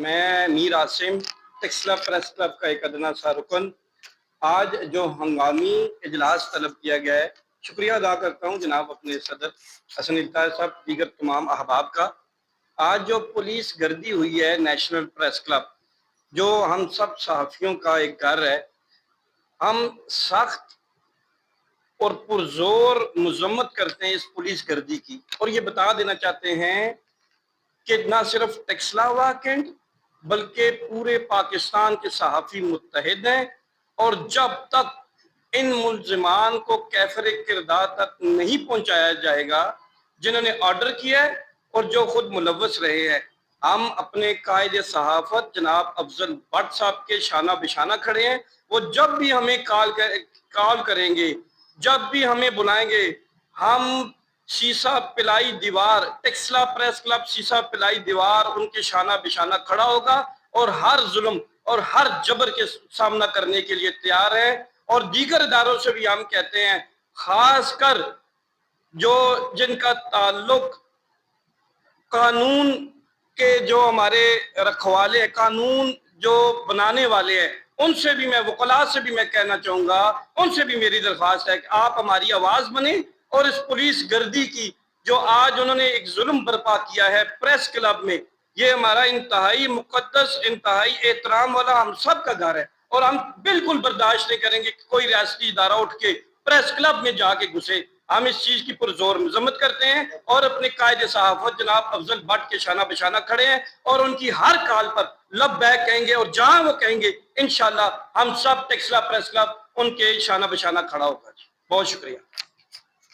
میں میر Asim Taxila press club کا ایک ادنا سا رکن آج جو ہنگامی اجلاس طلب کیا گیا ہے، شکریہ ادا کرتا ہوں جناب اپنے صدر حسن الطاہر صاحب، دیگر تمام احباب کا۔ آج جو پولیس گردی ہوئی ہے نیشنل پریس کلب، جو ہم سب صحافیوں کا ایک گھر ہے، ہم سخت اور پرزور مذمت کرتے ہیں اس پولیس گردی کی، اور یہ بتا دینا چاہتے ہیں کہ نہ صرف ٹیکسلا واکنڈ بلکہ پورے پاکستان کے صحافی متحد ہیں، اور جب تک ان ملزمان کو کیفر کردار تک نہیں پہنچایا جائے گا جنہوں نے آرڈر کیا ہے اور جو خود ملوث رہے ہیں، ہم اپنے قائد صحافت جناب افضل بٹ صاحب کے شانہ بشانہ کھڑے ہیں۔ وہ جب بھی ہمیں کال کریں گے، جب بھی ہمیں بلائیں گے، ہم شیشہ پلائی دیوار، ٹیکسلا پریس کلب شیشہ پلائی دیوار ان کے شانہ بشانہ کھڑا ہوگا اور ہر ظلم اور ہر جبر کے سامنا کرنے کے لیے تیار ہے۔ اور دیگر اداروں سے بھی ہم کہتے ہیں، خاص کر جو جن کا تعلق قانون کے جو ہمارے رکھوالے ہیں، قانون جو بنانے والے ہیں، ان سے بھی میں وکلاء سے بھی میں کہنا چاہوں گا، ان سے بھی میری درخواست ہے کہ آپ ہماری آواز بنیں اور اس پولیس گردی کی جو آج انہوں نے ایک ظلم برپا کیا ہے پریس کلب میں، یہ ہمارا انتہائی مقدس، انتہائی احترام والا ہم سب کا گھر ہے، اور ہم بالکل برداشت نہیں کریں گے کہ کوئی ریاستی ادارہ اٹھ کے پریس کلب میں جا کے گھسے۔ ہم اس چیز کی پرزور مذمت کرتے ہیں اور اپنے قائد صحافت جناب افضل بٹ کے شانہ بشانہ کھڑے ہیں، اور ان کی ہر کال پر لبیک کہیں گے، اور جہاں وہ کہیں گے انشاءاللہ ہم سب ٹیکسلا پریس کلب ان کے شانہ بشانہ کھڑا ہوگا۔ بہت شکریہ۔